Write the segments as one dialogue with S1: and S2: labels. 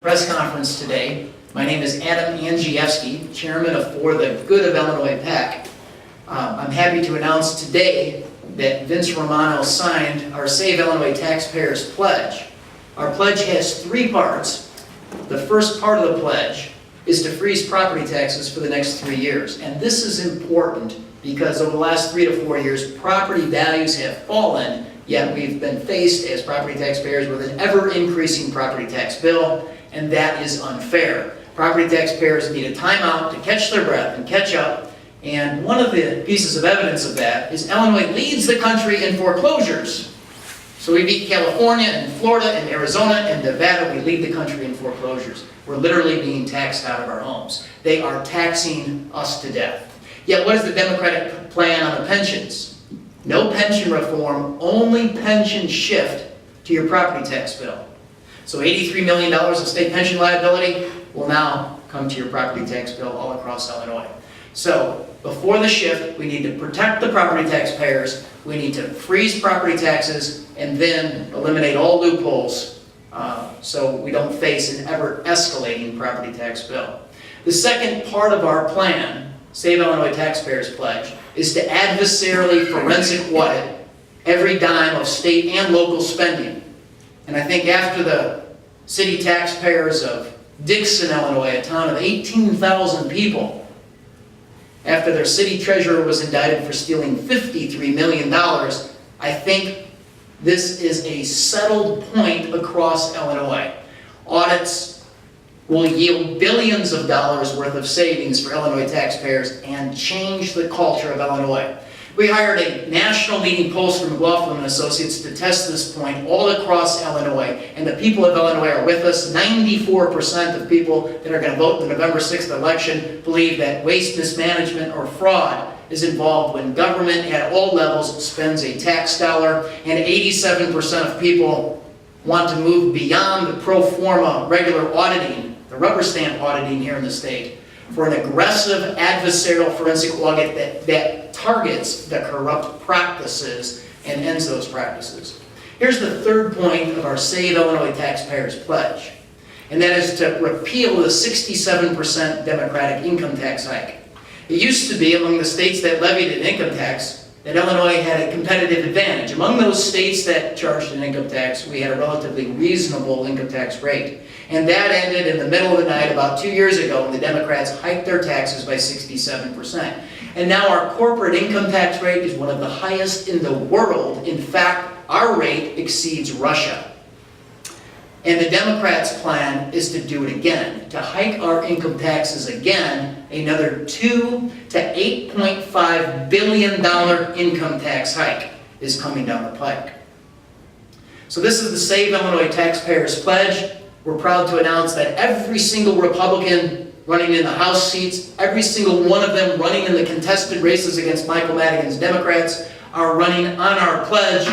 S1: Press conference today. My name is Adam Andrzejewski, chairman of For the Good of Illinois PAC. I'm happy to announce today that Vince Romano signed our Save Illinois Taxpayers Pledge. Our pledge has three parts. The first part of the pledge is to freeze property taxes for the next 3 years. And this is important because over the last 3 to 4 years, property values have fallen, yet we've been faced as property taxpayers with an ever-increasing property tax bill, and that is unfair. Property taxpayers need a timeout to catch their breath and catch up, and one of the pieces of evidence of that is Illinois leads the country in foreclosures. So we beat California and Florida and Arizona and Nevada. We lead the country in foreclosures. We're literally being taxed out of our homes. They are taxing us to death. Yet what is the Democratic plan on the pensions? No pension reform, only pension shift to your property tax bill. So $83 million of state pension liability will now come to your property tax bill all across Illinois. So before the shift, we need to protect the property taxpayers, we need to freeze property taxes, and then eliminate all loopholes so we don't face an ever-escalating property tax bill. The second part of our plan, Save Illinois Taxpayers Pledge, is to adversarially forensic audit every dime of state and local spending. And I think after the city taxpayers of Dixon, Illinois, a town of 18,000 people, after their city treasurer was indicted for stealing $53 million, I think this is a settled point across Illinois. Audits will yield billions of dollars worth of savings for Illinois taxpayers and change the culture of Illinois. We hired a national leading pollster, McLaughlin & Associates, to test this point all across Illinois, and the people of Illinois are with us. 94% of people that are going to vote in the November 6th election believe that waste mismanagement or fraud is involved when government at all levels spends a tax dollar, and 87% of people want to move beyond the pro forma regular auditing, the rubber stamp auditing here in the state, for an aggressive adversarial forensic audit that targets the corrupt practices and ends those practices. Here's the third point of our Save Illinois Taxpayers Pledge, and that is to repeal the 67% Democratic income tax hike. It used to be among the states that levied an income tax that Illinois had a competitive advantage. Among those states that charged an income tax, we had a relatively reasonable income tax rate. And that ended in the middle of the night about 2 years ago when the Democrats hiked their taxes by 67%. And now our corporate income tax rate is one of the highest in the world. In fact, our rate exceeds Russia. And the Democrats' plan is to do it again, to hike our income taxes again, another $2 to $8.5 billion income tax hike is coming down the pike. So this is the Save Illinois Taxpayers Pledge. We're proud to announce that every single Republican running in the House seats, every single one of them running in the contested races against Michael Madigan's Democrats, are running on our pledge.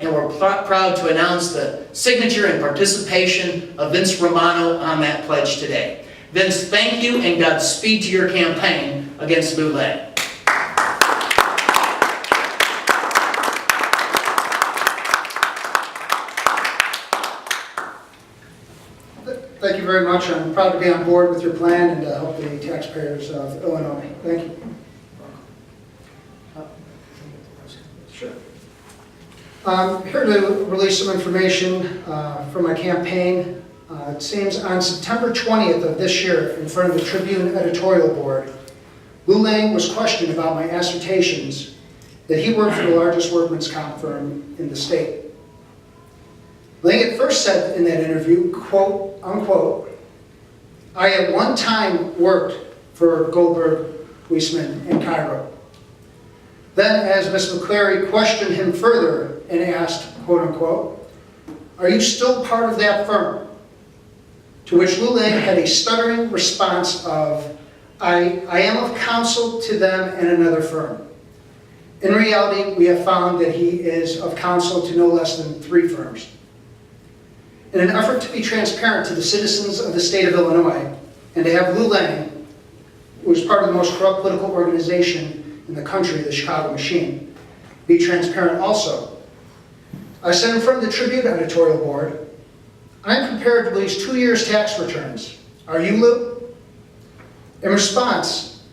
S1: And we're proud to announce the signature and participation of Vince Romano on that pledge today. Vince, thank you and Godspeed to your campaign against Lou Lang.
S2: Thank you very much. I'm proud to be on board with your plan and to help the taxpayers of Illinois. Thank you.
S1: Sure.
S2: I'm here to release some information from my campaign. It seems on September 20th of this year, in front of the Tribune editorial board, Lou Lang was questioned about my assertions that he worked for the largest workman's comp firm in the state. Lang at first said in that interview, quote, unquote, "I at one time worked for Goldberg, Weissman, and Cairo." Then, as Ms. McCleary questioned him further and asked, quote unquote, "Are you still part of that firm?" To which Lou Lang had a stuttering response of, I am of counsel to them and another firm. In reality, we have found that he is of counsel to no less than 3 firms. In an effort to be transparent to the citizens of the state of Illinois, and to have Lou Lang, who is part of the most corrupt political organization in the country, the Chicago Machine, be transparent also, I said in front of the Tribune editorial board, I'm prepared to release 2 years' tax returns. Are you, Lou? In response,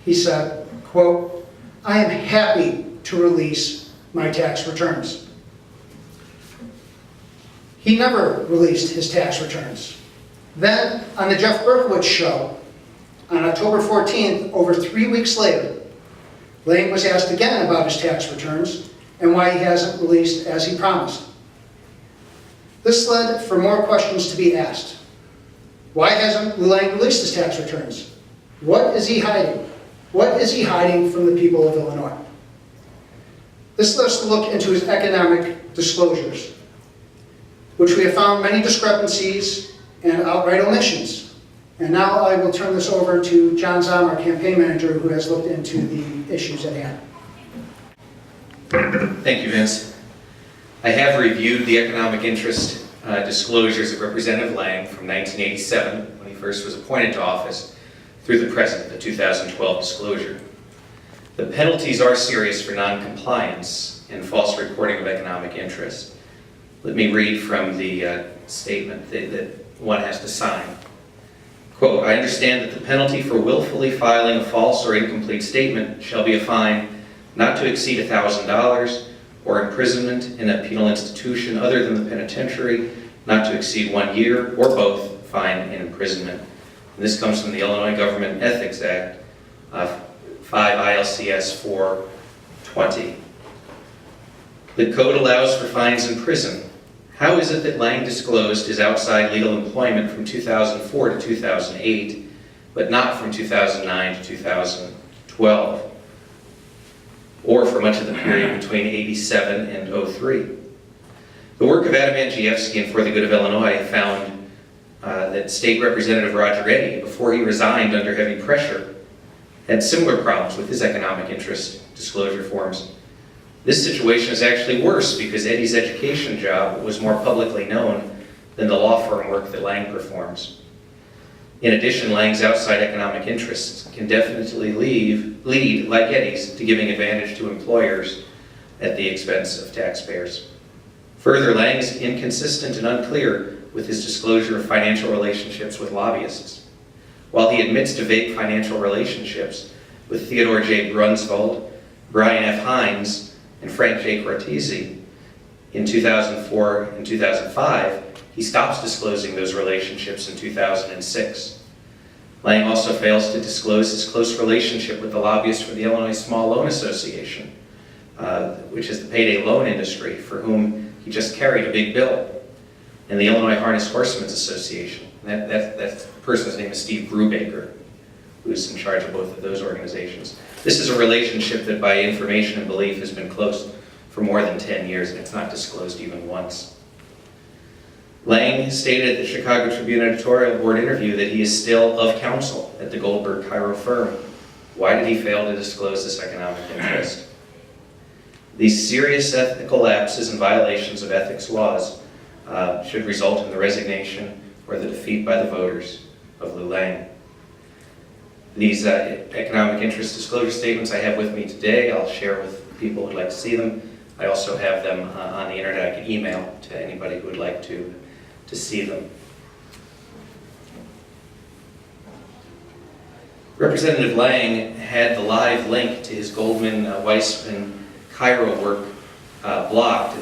S2: he said, quote, I am happy to release my tax returns. He never released his tax returns. Then, on the Jeff Berkowitz show, on October 14th, over 3 weeks later, Lang was asked again about his tax returns and why he hasn't released as he promised. This led for more questions to be asked. Why hasn't Lang released his tax returns? What is he hiding? What is he hiding from the people of Illinois? This led us to look into his economic disclosures, which we have found many discrepancies and outright omissions. And now I will turn this over to John Zahm, our campaign manager, who has looked into the issues at hand.
S3: Thank you, Vince. I have reviewed the economic interest disclosures of Representative Lang from 1987, when he first was appointed to office, through the present, the 2012 disclosure. The penalties are serious for non-compliance and false reporting of economic interest. Let me read from the statement that one has to sign. Quote, I understand that the penalty for willfully filing a false or incomplete statement shall be a fine not to exceed $1,000 or imprisonment in a penal institution other than the penitentiary not to exceed 1 year or both, fine and imprisonment. And this comes from the Illinois Government Ethics Act, 5 ILCS 420. The code allows for fines in prison. How is it that Lang disclosed his outside legal employment from 2004 to 2008, but not from 2009 to 2012, or for much of the period between 87 and 03? The work of Adam Andrzejewski and For the Good of Illinois found that State Representative Roger Eddy, before he resigned under heavy pressure, had similar problems with his economic interest disclosure forms. This situation is actually worse because Eddy's education job was more publicly known than the law firm work that Lang performs. In addition, Lang's outside economic interests can definitely lead, like Eddy's, to giving advantage to employers at the expense of taxpayers. Further, Lang is inconsistent and unclear with his disclosure of financial relationships with lobbyists. While he admits to vague financial relationships with Theodore J. Brunsvold, Brian F. Hines, and Frank J. Cortese in 2004 and 2005, he stops disclosing those relationships in 2006. Lang also fails to disclose his close relationship with the lobbyist for the Illinois Small Loan Association, which is the payday loan industry, for whom he just carried a big bill, and the Illinois Harness Horsemen's Association. That person's name is Steve Brubaker, who's in charge of both of those organizations. This is a relationship that by information and belief has been close for more than 10 years, and it's not disclosed even once. Lang stated at the Chicago Tribune editorial board interview that he is still of counsel at the Goldberg Cairo firm. Why did he fail to disclose this economic interest? These serious ethical lapses and violations of ethics laws should result in the resignation or the defeat by the voters of Lou Lang. These economic interest disclosure statements I have with me today, I'll share with people who'd like to see them. I also have them on the internet. I can email to anybody who would like to see them. Representative Lang had the live link to his Goldman, Weissman, Cairo work blocked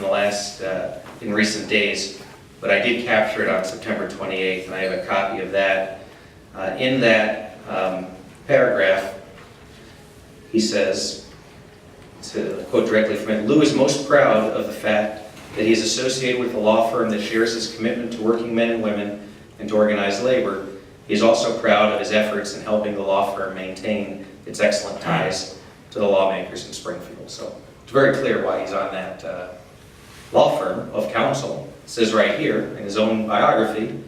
S3: in recent days, but I did capture it on September 28th, and I have a copy of that. In that paragraph, he says, to quote directly from it, Lou is most proud of the fact that he is associated with a law firm that shares his commitment to working men and women and to organized labor. He is also proud of his efforts in helping the law firm maintain its excellent ties to the lawmakers in Springfield. So it's very clear why he's on that law firm of counsel. It says right here in his own biography,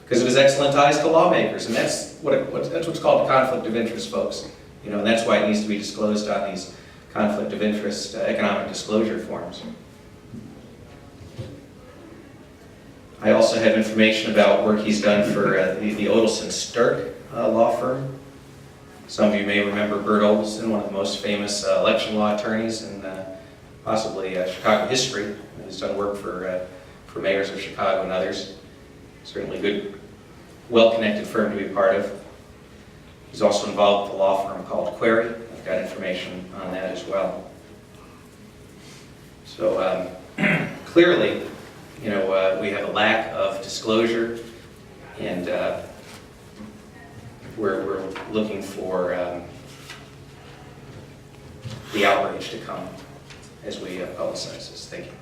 S3: because of his excellent ties to lawmakers. And that's what's called a conflict of interest, folks. You know, and that's why it needs to be disclosed on these conflict of interest economic disclosure forms. I also have information about work he's done for the Odelson Stirk law firm. Some of you may remember Bert Odelson, one of the most famous election law attorneys in possibly Chicago history. He's done work for mayors of Chicago and others. Certainly good, well-connected firm to be part of. He's also involved with a law firm called Query. I've got information on that as well. So clearly, we have a lack of disclosure, and we're looking for the outrage to come as we publicize this. Thank you.